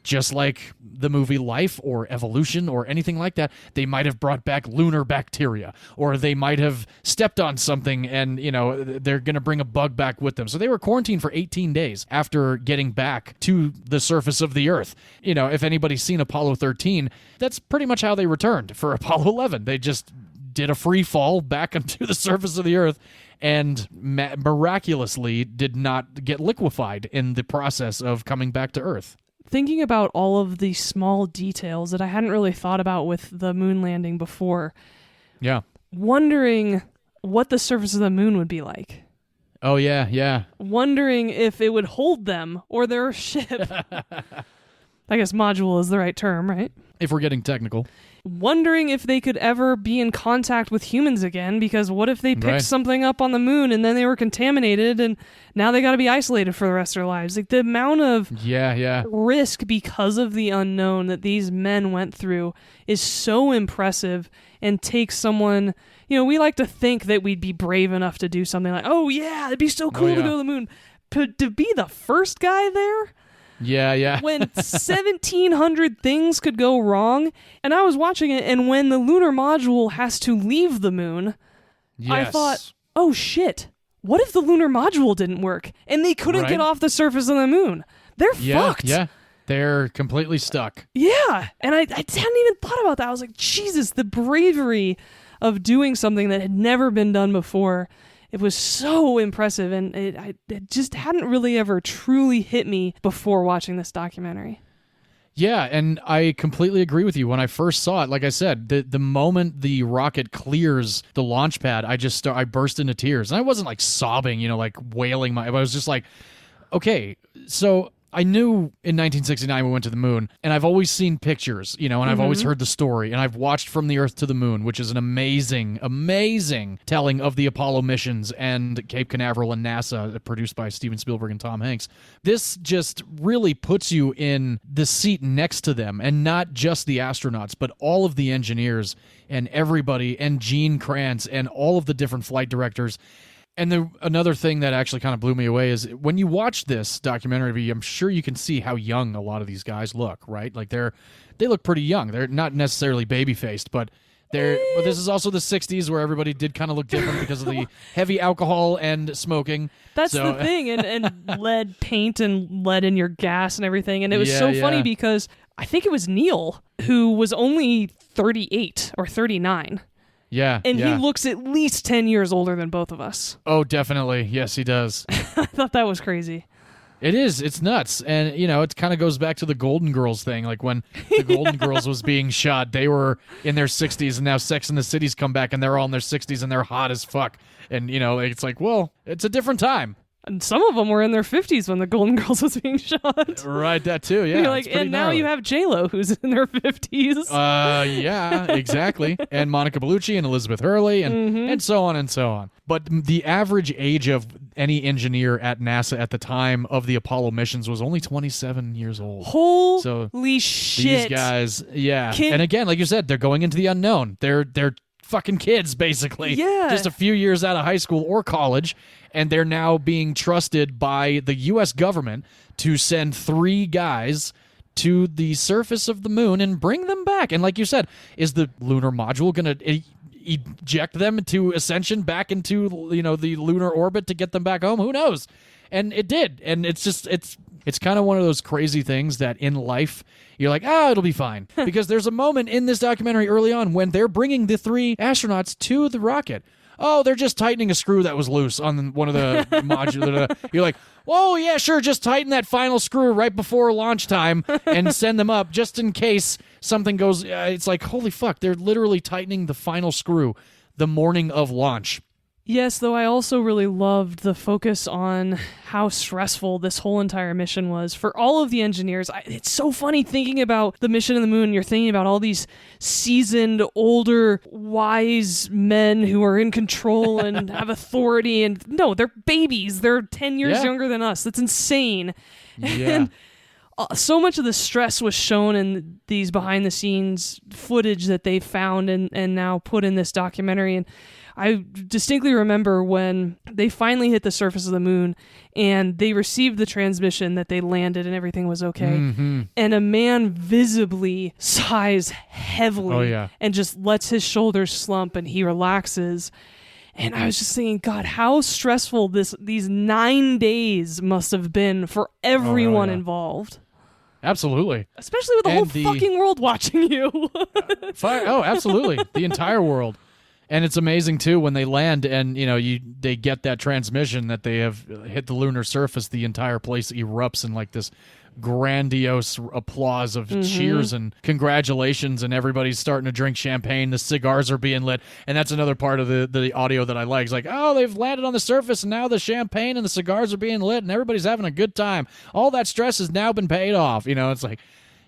just like the movie Life or Evolution or anything like that, they might have brought back lunar bacteria, or they might have stepped on something and, they're going to bring a bug back with them. So they were quarantined for 18 days after getting back to the surface of the Earth. If anybody's seen Apollo 13, that's pretty much how they returned for Apollo 11. They just did a free fall back onto the surface of the Earth and miraculously did not get liquefied in the process of coming back to Earth. Thinking about all of the small details that I hadn't really thought about with the moon landing before. Yeah. Wondering what the surface of the moon would be like. Oh, yeah. Wondering if it would hold them or their ship. I guess module is the right term, right? If we're getting technical. Wondering if they could ever be in contact with humans again, because what if they picked something up on the moon and then they were contaminated and now they got to be isolated for the rest of their lives? Like, the amount of risk because of the unknown that these men went through is so impressive, and takes someone, we like to think that we'd be brave enough to do something like, oh yeah, it'd be so cool to go to the moon. But to be the first guy there? Yeah. When 1,700 things could go wrong. And I was watching it, and when the lunar module has to leave the moon, I thought, oh shit, what if the lunar module didn't work and they couldn't get off the surface of the moon? They're fucked. Yeah, they're completely stuck. Yeah, and I hadn't even thought about that. I was like, Jesus, the bravery of doing something that had never been done before. It was so impressive, and it just hadn't really ever truly hit me before watching this documentary. Yeah, and I completely agree with you. When I first saw it, like I said, the moment the rocket clears the launch pad, I burst into tears. And I wasn't like sobbing, like wailing. I was just like, okay, so I knew in 1969 we went to the moon, and I've always seen pictures, and I've always heard the story, and I've watched From the Earth to the Moon, which is an amazing, amazing telling of the Apollo missions and Cape Canaveral and NASA, produced by Steven Spielberg and Tom Hanks. This just really puts you in the seat next to them, and not just the astronauts, but all of the engineers and everybody, and Gene Kranz and all of the different flight directors. And another thing that actually kind of blew me away is when you watch this documentary, I'm sure you can see how young a lot of these guys look, right? Like they look pretty young. They're not necessarily baby-faced, but this is also the 60s where everybody did kind of look different because of the heavy alcohol and smoking. That's the thing, and lead paint and lead in your gas and everything. And it was funny because I think it was Neil who was only 38 or 39. Yeah. And he looks at least 10 years older than both of us. Oh, definitely. Yes, he does. I thought that was crazy. It is. It's nuts. And, it kind of goes back to the Golden Girls thing. Like when the Golden Girls was being shot, they were in their 60s, and now Sex and the City's come back, and they're all in their 60s, and they're hot as fuck. And, it's like, well, it's a different time. And some of them were in their 50s when the Golden Girls was being shot. Right, that too, yeah. You're like, and now you have J-Lo who's in her 50s. Yeah, exactly. And Monica Bellucci and Elizabeth Hurley and so on and so on. But the average age of any engineer at NASA at the time of the Apollo missions was only 27 years old. Holy shit. These guys, yeah. And again, like you said, they're going into the unknown. They're fucking kids, basically. Yeah. Just a few years out of high school or college, and they're now being trusted by the U.S. government to send 3 guys to the surface of the moon and bring them back. And like you said, is the lunar module going to eject them to ascension back into, the lunar orbit to get them back home? Who knows? And it did. And it's kind of one of those crazy things that in life you're like, it'll be fine. Because there's a moment in this documentary early on when they're bringing the 3 astronauts to the rocket. Oh, they're just tightening a screw that was loose on one of the modular. You're like, whoa, yeah, sure, just tighten that final screw right before launch time and send them up just in case something goes. It's like, holy fuck, they're literally tightening the final screw the morning of launch. Yes, though I also really loved the focus on how stressful this whole entire mission was for all of the engineers. It's so funny thinking about the mission to the moon. You're thinking about all these seasoned, older, wise men who are in control and have authority. And no, they're babies. They're 10 years younger than us. That's insane. Yeah. And so much of the stress was shown in these behind-the-scenes footage that they found and now put in this documentary. And I distinctly remember when they finally hit the surface of the moon and they received the transmission that they landed and everything was okay. Mm-hmm. And a man visibly sighs heavily and just lets his shoulders slump and he relaxes. And I was just thinking, God, how stressful these 9 days must have been for everyone involved. Absolutely. Especially with the whole fucking world watching you. Absolutely. The entire world. And it's amazing, too, when they land and, they get that transmission that they have hit the lunar surface, the entire place erupts in like this grandiose applause of cheers and congratulations, and everybody's starting to drink champagne. The cigars are being lit. And that's another part of the audio that I like. It's like, oh, they've landed on the surface, and now the champagne and the cigars are being lit, and everybody's having a good time. All that stress has now been paid off. It's like,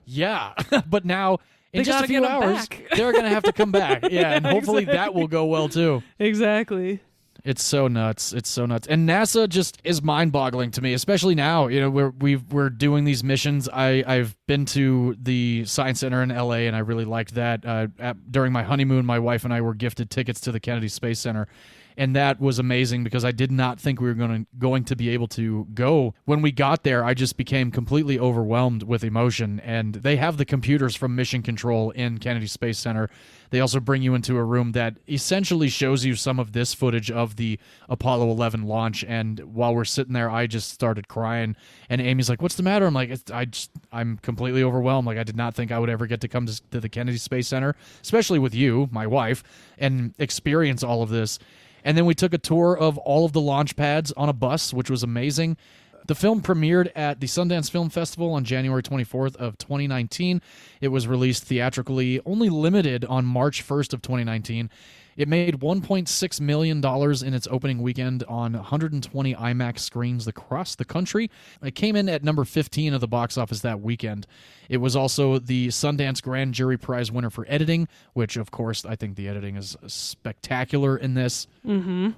yeah. But now, in just a few hours, they're going to have to come back. Yeah, and hopefully that will go well, too. Exactly. It's so nuts. It's so nuts. And NASA just is mind-boggling to me, especially now. We're doing these missions. I've been to the Science Center in LA, and I really liked that. During my honeymoon, my wife and I were gifted tickets to the Kennedy Space Center. And that was amazing because I did not think we were going to be able to go. When we got there, I just became completely overwhelmed with emotion. And they have the computers from Mission Control in Kennedy Space Center. They also bring you into a room that essentially shows you some of this footage of the Apollo 11 launch. And while we're sitting there, I just started crying. And Amy's like, "What's the matter?" I'm like, I'm completely overwhelmed. Like, I did not think I would ever get to come to the Kennedy Space Center, especially with you, my wife, and experience all of this. And then we took a tour of all of the launch pads on a bus, which was amazing. The film premiered at the Sundance Film Festival on January 24th of 2019. It was released theatrically, only limited on March 1st of 2019. It made $1.6 million in its opening weekend on 120 IMAX screens across the country. It came in at number 15 of the box office that weekend. It was also the Sundance Grand Jury Prize winner for editing, which, of course, I think the editing is spectacular in this. Mm-hmm.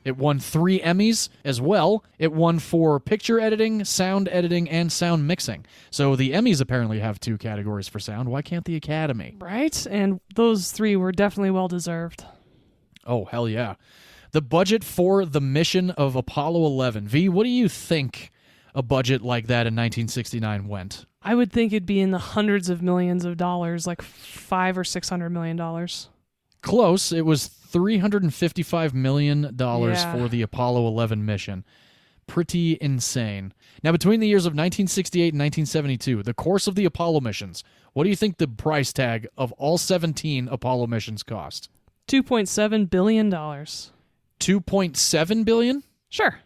It won 3 Emmys as well. It won for picture editing, sound editing, and sound mixing. So the Emmys apparently have 2 categories for sound. Why can't the Academy? Right? And those 3 were definitely well-deserved. Oh, hell yeah. The budget for the mission of Apollo 11. V, what do you think a budget like that in 1969 went? I would think it'd be in the hundreds of millions of dollars, like $500 or $600 million. Close. It was $355 million Yeah. for the Apollo 11 mission. Pretty insane. Now, between the years of 1968 and 1972, the course of the Apollo missions, what do you think the price tag of all 17 Apollo missions cost? $2.7 billion. $2.7 billion? Sure.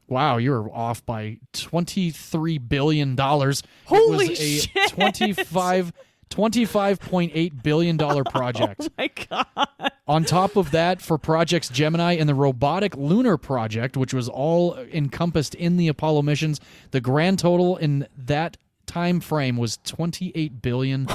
Wow, you're off by $23 billion. Holy it was a shit. $25.8 billion project. Oh my God. On top of that, for Projects Gemini and the Robotic Lunar Project, which was all encompassed in the Apollo missions, the grand total in that time frame was $28 billion.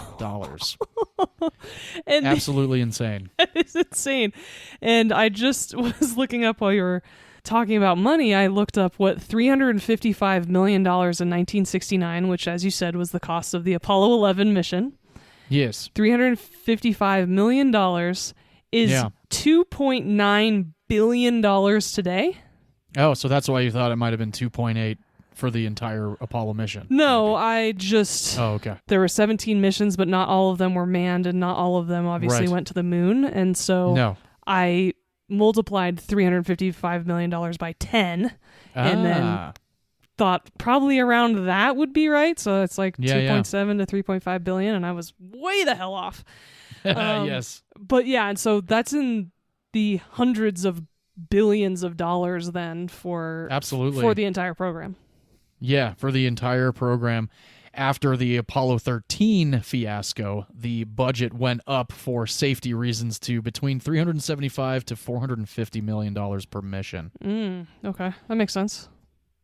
And Absolutely insane. that is insane. And I just was looking up while you were talking about money. I looked up what $355 million in 1969, which, as you said, was the cost of the Apollo 11 mission. Yes. $355 million is Yeah. $2.9 billion today. Oh, so that's why you thought it might have been 2.8 for the entire Apollo mission. No, I just... Oh, okay. There were 17 missions, but not all of them were manned, and not all of them obviously Right. went to the moon. And so No. I multiplied $355 million by 10 and then thought probably around that would be right. So it's like Yeah, 2.7 to 3.5 billion, and I was way the hell off. Yes. But yeah, and so that's in the hundreds of billions of dollars then for Absolutely. for the entire program. Yeah, for the entire program. After the Apollo 13 fiasco, the budget went up for safety reasons to between $375 to $450 million per mission. Okay, that makes sense.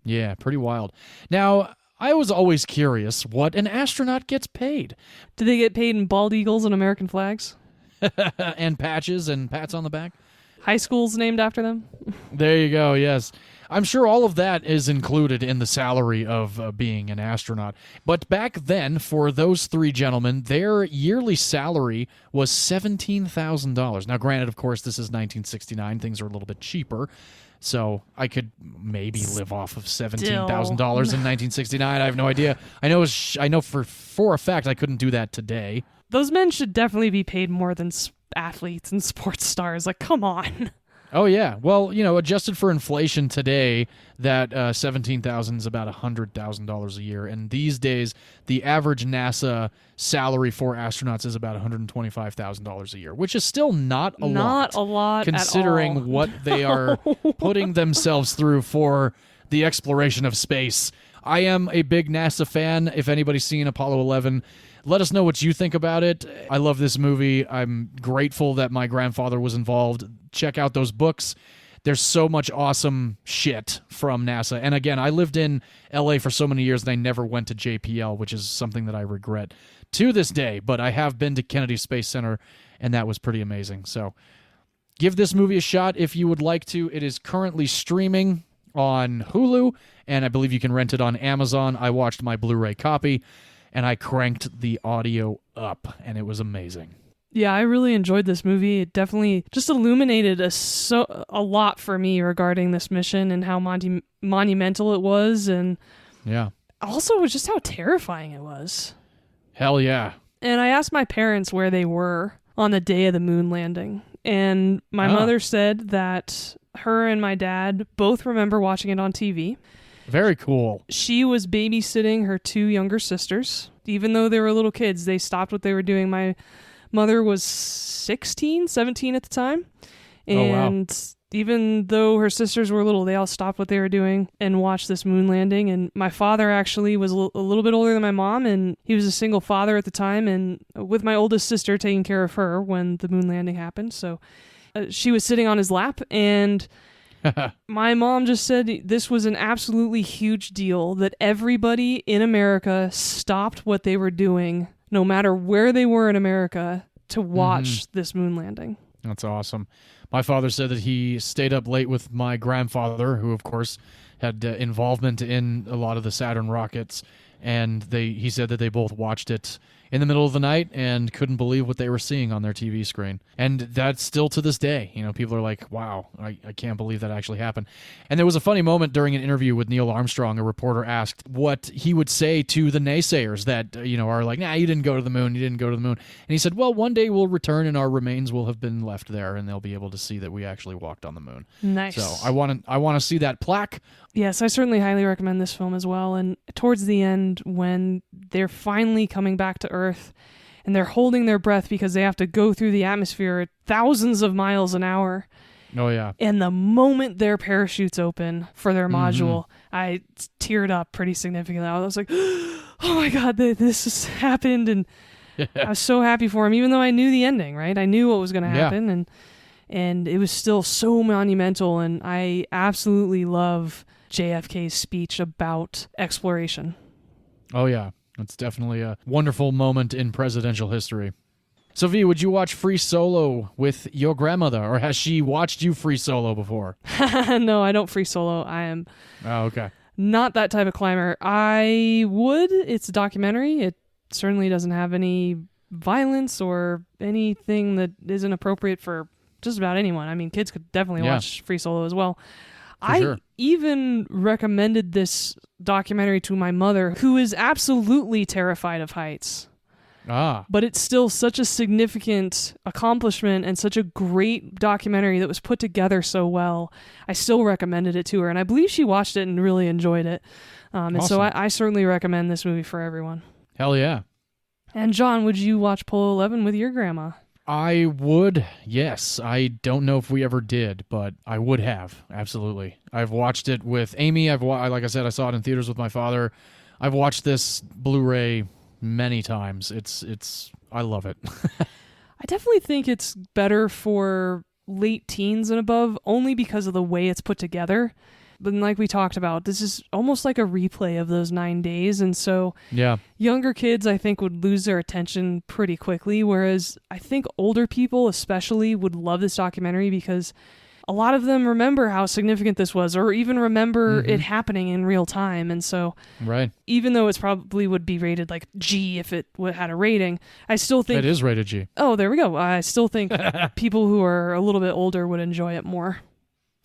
Yeah, pretty wild. Now, I was always curious what an astronaut gets paid. Did they get paid in bald eagles and American flags? And patches and pats on the back. High schools named after them? There you go, yes. I'm sure all of that is included in the salary of being an astronaut. But back then, for those three gentlemen, their yearly salary was $17,000. Now, granted, of course, this is 1969. Things are a little bit cheaper. So I could maybe live off of $17,000 in 1969. I have no idea. I know for a fact I couldn't do that today. Those men should definitely be paid more than athletes and sports stars. Like, come on. Oh, yeah. Well, adjusted for inflation today, that $17,000 is about $100,000 a year. And these days, the average NASA salary for astronauts is about $125,000 a year, which is still not a lot. Not a lot considering at all. what they are putting themselves through for the exploration of space. I am a big NASA fan. If anybody's seen Apollo 11, let us know what you think about it. I love this movie. I'm grateful that my grandfather was involved. Check out those books. There's so much awesome shit from NASA. And again, I lived in LA for so many years and I never went to JPL, which is something that I regret to this day. But I have been to Kennedy Space Center, and that was pretty amazing. So give this movie a shot if you would like to. It is currently streaming on Hulu, and I believe you can rent it on Amazon. I watched my Blu-ray copy, and I cranked the audio up, and it was amazing. Yeah, I really enjoyed this movie. It definitely just illuminated a lot for me regarding this mission and how monumental it was, and Yeah. also just how terrifying it was. Hell yeah. And I asked my parents where they were on the day of the moon landing, and my mother said that her and my dad both remember watching it on TV. Very cool. She was babysitting her two younger sisters. Even though they were little kids, they stopped what they were doing. My mother was 17 at the time. And even though her sisters were little, they all stopped what they were doing and watched this moon landing. And my father actually was a little bit older than my mom, and he was a single father at the time, and with my oldest sister taking care of her when the moon landing happened. So she was sitting on his lap, and my mom just said this was an absolutely huge deal, that everybody in America stopped what they were doing, no matter where they were in America, to watch this moon landing. That's awesome. My father said that he stayed up late with my grandfather, who, of course, had involvement in a lot of the Saturn rockets, and he said that they both watched it in the middle of the night and couldn't believe what they were seeing on their TV screen. And that's still to this day. People are like, wow, I can't believe that actually happened. And there was a funny moment during an interview with Neil Armstrong. A reporter asked what he would say to the naysayers that, are like, nah, you didn't go to the moon, you didn't go to the moon. And he said, well, one day we'll return and our remains will have been left there and they'll be able to see that we actually walked on the moon. Nice. So I want to see that plaque. Yes, I certainly highly recommend this film as well. And towards the end, when they're finally coming back to Earth and they're holding their breath because they have to go through the atmosphere at thousands of miles an hour. Oh, yeah. And the moment their parachutes open for their module, I teared up pretty significantly. I was like, oh my God, this has happened. And I was so happy for him, even though I knew the ending, right? I knew what was going to happen. And it was still so monumental. And I absolutely love JFK's speech about exploration. Oh, yeah. It's definitely a wonderful moment in presidential history. So, Vee, would you watch Free Solo with your grandmother, or has she watched you Free Solo before? No, I don't free solo. I am okay. not that type of climber. I would. It's a documentary. It certainly doesn't have any violence or anything that isn't appropriate for just about anyone. I mean, kids could definitely watch Free Solo as well. I even recommended this documentary to my mother, who is absolutely terrified of heights. But it's still such a significant accomplishment and such a great documentary that was put together so well. I still recommended it to her, and I believe she watched it and really enjoyed it. And so I certainly recommend this movie for everyone. Hell yeah. And John, would you watch Apollo 11 with your grandma? I would, yes. I don't know if we ever did, but I would have, absolutely. I've watched it with Amy. Like I said, I saw it in theaters with my father. I've watched this Blu-ray many times. I love it. I definitely think it's better for late teens and above, only because of the way it's put together. But like we talked about, this is almost like a replay of those 9 days. And so younger kids, I think, would lose their attention pretty quickly. Whereas I think older people especially would love this documentary because a lot of them remember how significant this was, or even remember it happening in real time. And so even though it's probably would be rated like G if it had a rating, I still think... It is rated G. Oh, there we go. I still think people who are a little bit older would enjoy it more.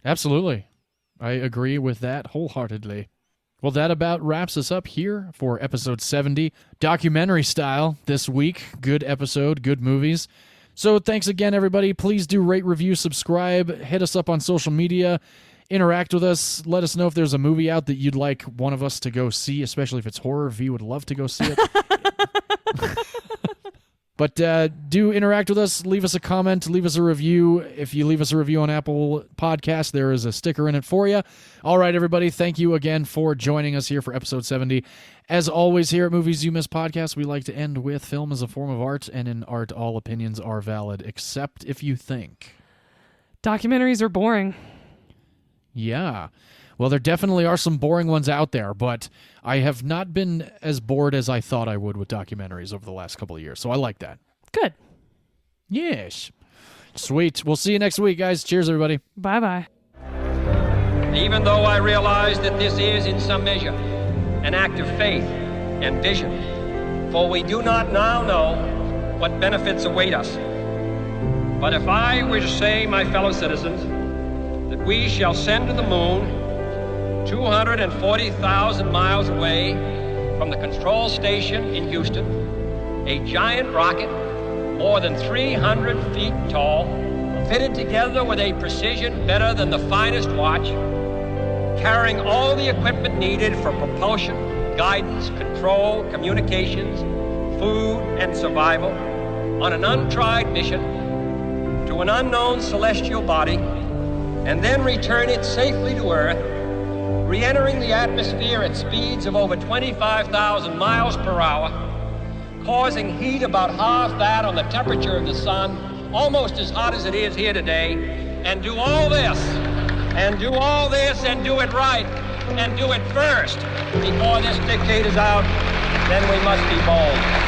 Absolutely. I agree with that wholeheartedly. Well, that about wraps us up here for episode 70, documentary style this week. Good episode, good movies. So thanks again, everybody. Please do rate, review, subscribe, hit us up on social media, interact with us. Let us know if there's a movie out that you'd like one of us to go see, especially if it's horror. Vee would love to go see it. But do interact with us. Leave us a comment. Leave us a review. If you leave us a review on Apple Podcasts, there is a sticker in it for you. All right, everybody. Thank you again for joining us here for episode 70. As always, here at Movies You Miss Podcast, we like to end with film as a form of art, and in art, all opinions are valid, except if you think documentaries are boring. Yeah. Well, there definitely are some boring ones out there, but I have not been as bored as I thought I would with documentaries over the last couple of years, so I like that. Good. Yes. Sweet. We'll see you next week, guys. Cheers, everybody. Bye-bye. Even though I realize that this is, in some measure, an act of faith and vision, for we do not now know what benefits await us. But if I were to say, my fellow citizens, that we shall send to the moon 240,000 miles away from the control station in Houston, a giant rocket more than 300 feet tall, fitted together with a precision better than the finest watch, carrying all the equipment needed for propulsion, guidance, control, communications, food, and survival, on an untried mission to an unknown celestial body, and then return it safely to Earth, re-entering the atmosphere at speeds of over 25,000 miles per hour, causing heat about half that on the temperature of the sun, almost as hot as it is here today, and do all this, and do all this, and do it right, and do it first before this decade is out, then we must be bold.